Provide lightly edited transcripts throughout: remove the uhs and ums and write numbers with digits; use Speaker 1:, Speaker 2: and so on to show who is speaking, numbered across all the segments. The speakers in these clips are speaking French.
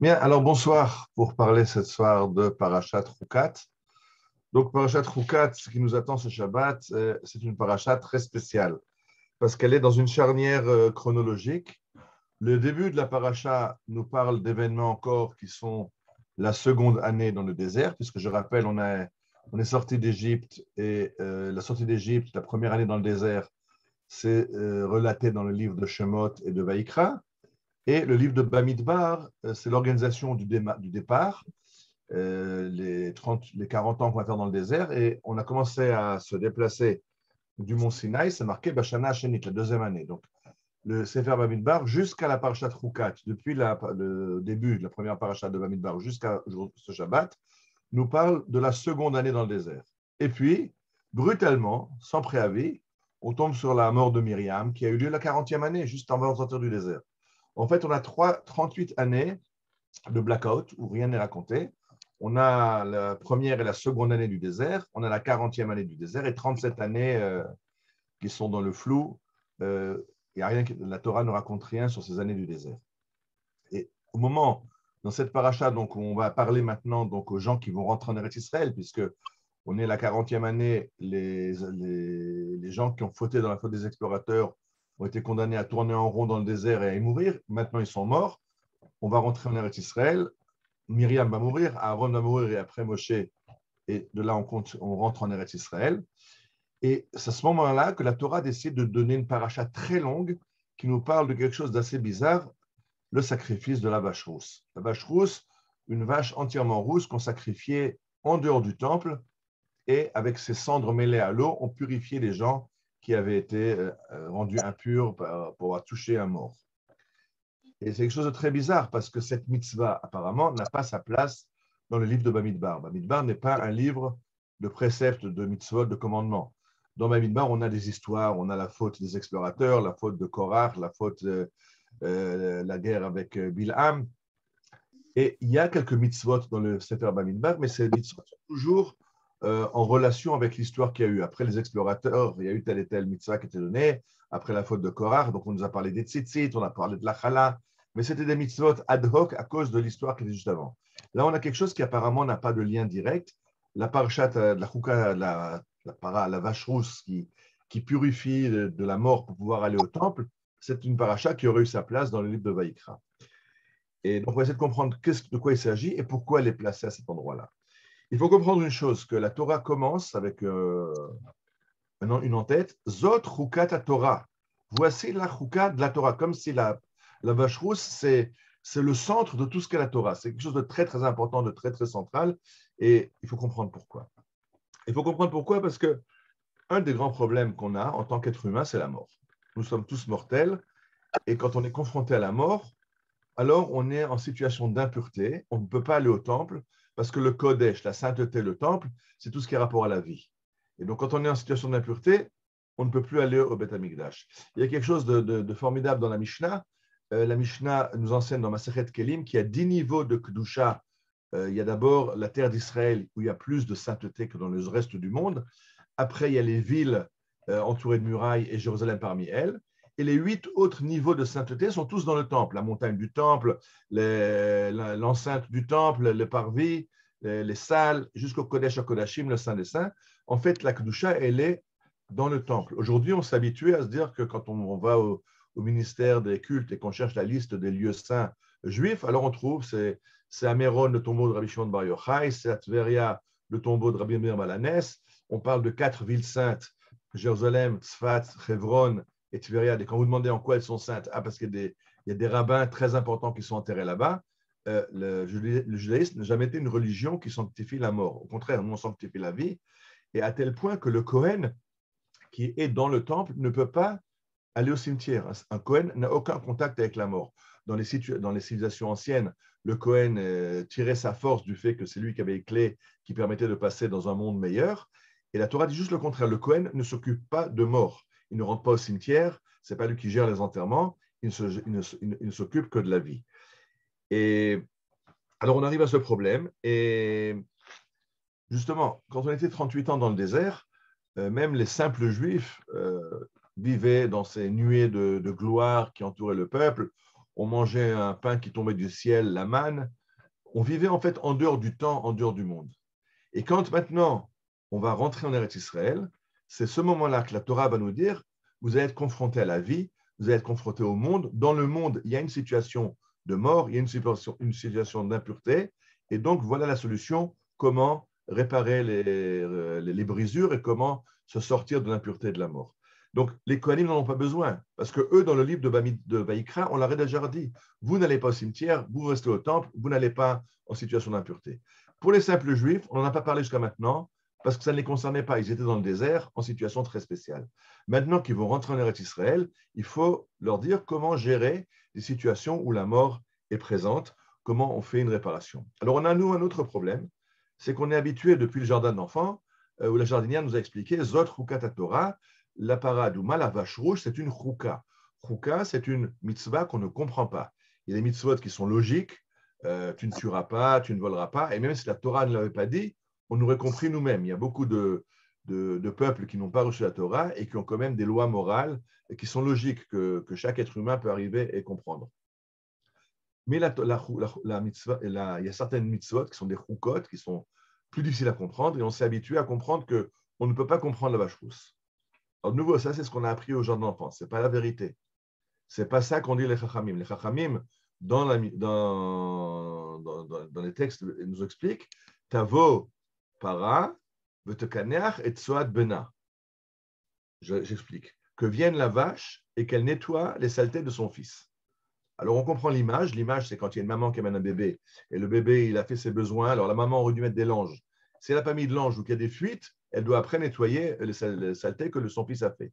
Speaker 1: Bien, alors bonsoir pour parler ce soir de Parashat Chukat. Donc, Parashat Chukat, ce qui nous attend ce Shabbat, c'est une parashat très spéciale parce qu'elle est dans une charnière chronologique. Le début de la parasha nous parle d'événements encore qui sont la seconde année dans le désert, puisque je rappelle, on est sorti d'Égypte et la sortie d'Égypte, la première année dans le désert, c'est relaté dans le livre de Shemot et de Vaïkra. Et le livre de Bamidbar, c'est l'organisation du départ, les 40 ans qu'on va faire dans le désert. Et on a commencé à se déplacer du mont Sinaï, c'est marqué Bashana Hashanit, la deuxième année. Donc, le Sefer Bamidbar jusqu'à la parashat Chukat, depuis le début de la première parashat de Bamidbar jusqu'à ce Shabbat, nous parle de la seconde année dans le désert. Et puis, brutalement, sans préavis, on tombe sur la mort de Myriam, qui a eu lieu la 40e année, juste avant de sortir du désert. En fait, on a 38 années de blackout où rien n'est raconté. On a la première et la seconde année du désert, on a la 40e année du désert et 37 années qui sont dans le flou. Y a rien la Torah ne raconte rien sur ces années du désert. Et au moment, dans cette paracha, donc, on va parler maintenant donc, aux gens qui vont rentrer en Eretz Israël, puisque on est la 40e année, les gens qui ont fauté dans la faute des explorateurs ont été condamnés à tourner en rond dans le désert et à y mourir. Maintenant, ils sont morts. On va rentrer en Eretz Israël. Myriam va mourir, Aaron va mourir et après Moshe. Et de là, on rentre en Eretz Israël. Et c'est à ce moment-là que la Torah décide de donner une paracha très longue qui nous parle de quelque chose d'assez bizarre, le sacrifice de la vache rousse. La vache rousse, une vache entièrement rousse qu'on sacrifiait en dehors du temple et avec ses cendres mêlées à l'eau, on purifiait les gens qui avaient été rendus impurs pour avoir touché un mort. Et c'est quelque chose de très bizarre parce que cette mitzvah, apparemment, n'a pas sa place dans le livre de Bamidbar. Bamidbar n'est pas un livre de préceptes, de mitzvot, de commandements. Dans Bamidbar, on a des histoires, on a la faute des explorateurs, la faute de Korach, la faute de la guerre avec Bilham. Et il y a quelques mitzvot dans le Sefer Bamidbar, mais ces mitzvot sont toujours en relation avec l'histoire qu'il y a eu. Après les explorateurs, il y a eu telle et telle mitzvah qui était donnée. Après la faute de Korach, donc on nous a parlé des tzitzit, on a parlé de la chala, mais c'était des mitzvot ad hoc à cause de l'histoire qui était juste avant. Là, on a quelque chose qui apparemment n'a pas de lien direct. La parashat de la chouka, la vache rousse qui purifie de la mort pour pouvoir aller au temple, c'est une paracha qui aurait eu sa place dans le livre de Vaïkra. Et donc, on va essayer de comprendre de quoi il s'agit et pourquoi elle est placée à cet endroit-là. Il faut comprendre une chose, que la Torah commence avec une en-tête, Zot Chukat Torah. Voici la Chukat de la Torah, comme si la vache rousse, c'est le centre de tout ce qu'est la Torah. C'est quelque chose de très, très important, de très, très central, et il faut comprendre pourquoi. Il faut comprendre pourquoi, parce que un des grands problèmes qu'on a en tant qu'être humain, c'est la mort. Nous sommes tous mortels, et quand on est confronté à la mort, alors on est en situation d'impureté, on ne peut pas aller au temple, parce que le Kodesh, la sainteté, le temple, c'est tout ce qui est rapport à la vie. Et donc, quand on est en situation d'impureté, on ne peut plus aller au Beth Amikdash. Il y a quelque chose de formidable dans la Mishnah. La Mishnah nous enseigne dans Masechet Kelim qu'il y a 10 niveaux de Kedusha. Il y a d'abord la terre d'Israël, où il y a plus de sainteté que dans le reste du monde. Après, il y a les villes entourées de murailles et Jérusalem parmi elles. Et les 8 autres niveaux de sainteté sont tous dans le temple. La montagne du temple, l'enceinte du temple, le parvis, les salles, jusqu'au Kodesh HaKodashim, le Saint des Saints. En fait, la Kedusha, elle est dans le temple. Aujourd'hui, on s'est habitué à se dire que quand on va au ministère des cultes et qu'on cherche la liste des lieux saints juifs, alors on trouve, c'est à Méron, le tombeau de Rabbi Shimon Bar Yochai, c'est à Tveria, le tombeau de Rabbi Meir Balanes. On parle de 4 villes saintes, Jérusalem, Tzfat, Hebron et Tveria. Et quand vous demandez en quoi elles sont saintes, parce qu'il y a des rabbins très importants qui sont enterrés là-bas. Le judaïsme n'a jamais été une religion qui sanctifie la mort. Au contraire, nous, on sanctifie la vie. Et à tel point que le Kohen, qui est dans le temple, ne peut pas aller au cimetière. Un Kohen n'a aucun contact avec la mort. Dans les civilisations anciennes, le Kohen tirait sa force du fait que c'est lui qui avait les clés qui permettaient de passer dans un monde meilleur. Et la Torah dit juste le contraire. Le Kohen ne s'occupe pas de mort. Il ne rentre pas au cimetière. Ce n'est pas lui qui gère les enterrements. Il ne s'occupe que de la vie. Et alors, on arrive à ce problème. Et justement, quand on était 38 ans dans le désert, même les simples juifs vivaient dans ces nuées de gloire qui entouraient le peuple. on mangeait un pain qui tombait du ciel, la manne. On vivait en fait en dehors du temps, en dehors du monde. Et quand maintenant on va rentrer en Eretz Israël, c'est ce moment-là que la Torah va nous dire, vous allez être confronté à la vie, vous allez être confronté au monde. Dans le monde, il y a une situation de mort, il y a une situation d'impureté. Et donc, voilà la solution, comment réparer les brisures et comment se sortir de l'impureté et de la mort. Donc, les Kohanim n'en ont pas besoin, parce que eux, dans le livre de Vaïkra, on leur a déjà dit, vous n'allez pas au cimetière, vous restez au temple, vous n'allez pas en situation d'impureté. Pour les simples juifs, on n'en a pas parlé jusqu'à maintenant, parce que ça ne les concernait pas. Ils étaient dans le désert, en situation très spéciale. Maintenant qu'ils vont rentrer en Eretz Israël, il faut leur dire comment gérer des situations où la mort est présente, comment on fait une réparation. Alors, on a, nous, un autre problème, c'est qu'on est habitué depuis le jardin d'enfants, où la jardinière nous a expliqué, Zot Chukat Torah, la paradouma, la vache rouge, c'est une chouka. Chouka, c'est une mitzvah qu'on ne comprend pas. Il y a des mitzvot qui sont logiques, tu ne tueras pas, tu ne voleras pas, et même si la Torah ne l'avait pas dit, on aurait compris nous-mêmes. Il y a beaucoup de peuples qui n'ont pas reçu la Torah et qui ont quand même des lois morales et qui sont logiques, que chaque être humain peut arriver et comprendre. Mais mitzvah, il y a certaines mitzvot qui sont des choukot, qui sont plus difficiles à comprendre, et on s'est habitué à comprendre qu'on ne peut pas comprendre la vache rousse. Alors, de nouveau, ça, c'est ce qu'on a appris au jardin d'enfants. Ce n'est pas la vérité. Ce n'est pas ça qu'ont dit les Chachamim. Les Chachamim, dans les textes, ils nous expliquent Tavo para, v'tekaneach et tsoat bena. J'explique. Que vienne la vache et qu'elle nettoie les saletés de son fils. Alors, on comprend l'image. L'image, c'est quand il y a une maman qui amène un bébé et le bébé, il a fait ses besoins. Alors, la maman aurait dû mettre des langes. Si elle n'a pas mis de langes ou qu'il y a des fuites, elle doit après nettoyer les saletés que son fils a fait.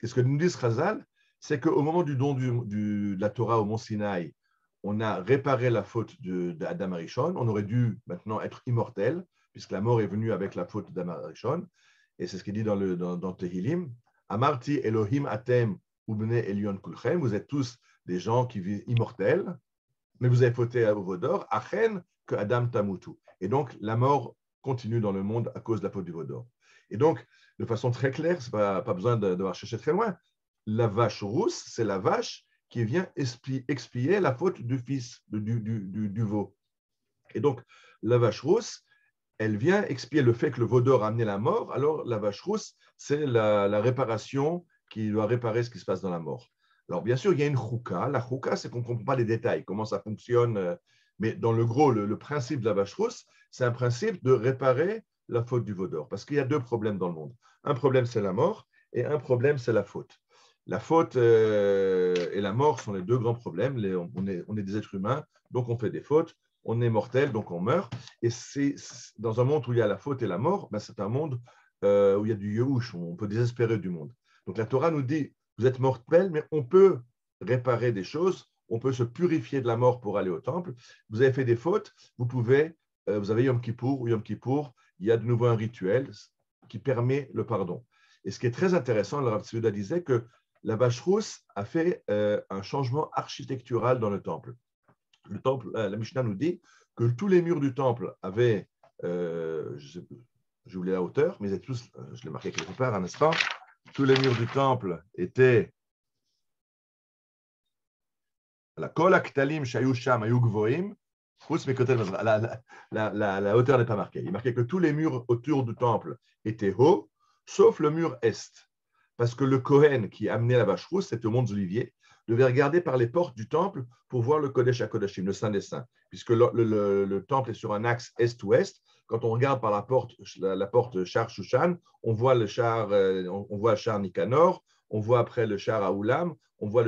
Speaker 1: Et ce que nous dit Chazal, c'est qu'au moment du don de la Torah au Mont Sinaï, on a réparé la faute d'Adam Arishon. On aurait dû maintenant être immortel, puisque la mort est venue avec la faute d'Adam Arishon. Et c'est ce qu'il dit dans Tehillim. Amarti Elohim atem ubne Elion kulchem. Vous êtes tous des gens qui vivent immortels, mais vous avez fauté à Vaudor. Achen que Adam tamutu. Et donc, la mort continue dans le monde à cause de la faute du Vaudor. Et donc, de façon très claire, ce n'est pas besoin de chercher très loin. La vache rousse, c'est la vache qui vient expier la faute du fils, du veau. Et donc, la vache rousse, elle vient expier le fait que le veau d'or a amené la mort. Alors, la vache rousse, c'est la réparation qui doit réparer ce qui se passe dans la mort. Alors, bien sûr, il y a une chouka. La chouka, c'est qu'on ne comprend pas les détails, comment ça fonctionne. Mais dans le gros, le principe de la vache rousse, c'est un principe de réparer la faute du veau d'or. Parce qu'il y a deux problèmes dans le monde. Un problème, c'est la mort, et un problème, c'est la faute. La faute et la mort sont les deux grands problèmes. On est des êtres humains, donc on fait des fautes. On est mortel, donc on meurt. Et c'est dans un monde où il y a la faute et la mort, ben c'est un monde où il y a du yehush, on peut désespérer du monde. Donc la Torah nous dit, vous êtes mortel, mais on peut réparer des choses, on peut se purifier de la mort pour aller au temple. Vous avez fait des fautes, vous avez Yom Kippour ou Yom Kippour, il y a de nouveau un rituel qui permet le pardon. Et ce qui est très intéressant, le Rav Tzviuda disait que la vache rousse a fait un changement architectural dans le temple. Le temple, la Mishnah nous dit que tous les murs du temple avaient, j'ai oublié la hauteur, mais ils étaient tous, je l'ai marqué quelque part, un instant, tous les murs du temple étaient la kol aktalim shayu sham hayu gvoim, la hauteur n'est pas marquée. Il marquait que tous les murs autour du temple étaient hauts, sauf le mur est. Parce que le Kohen qui amenait la vache rousse, c'était au mont Olivier, devait regarder par les portes du temple pour voir le Kodesh HaKodashim, le Saint des Saints. Puisque le temple est sur un axe est-ouest, quand on regarde par la porte char Shushan, on voit le char Nicanor, on voit après le char Aoulam, on voit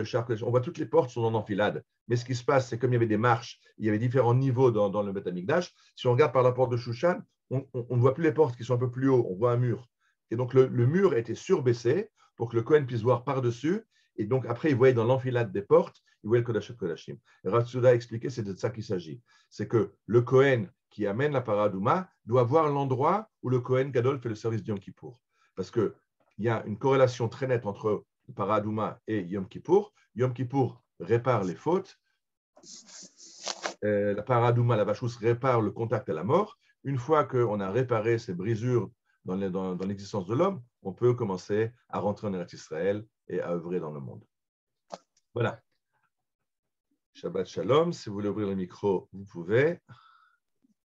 Speaker 1: toutes les portes sont en enfilade. Mais ce qui se passe, c'est comme il y avait des marches, il y avait différents niveaux dans le Beth Amikdash. Si on regarde par la porte de Shushan, on ne voit plus les portes qui sont un peu plus haut, on voit un mur. Et donc le mur était surbaissé pour que le Kohen puisse voir par-dessus. Et donc après, il voyait dans l'enfilade des portes, il voyait le Kodesh HaKodashim. Et Rav Tzviuda a expliqué, c'est de ça qu'il s'agit. C'est que le Kohen qui amène la paradouma doit voir l'endroit où le Kohen Gadol fait le service de Yom Kippour. Parce qu'il y a une corrélation très nette entre le paradouma et Yom Kippour. Yom Kippour répare les fautes. La paradouma, la vache rousse, répare le contact à la mort. Une fois qu'on a réparé ces brisures dans l'existence de l'homme, on peut commencer à rentrer en Eretz Israël et à œuvrer dans le monde. Voilà. Shabbat Shalom. Si vous voulez ouvrir le micro, vous pouvez.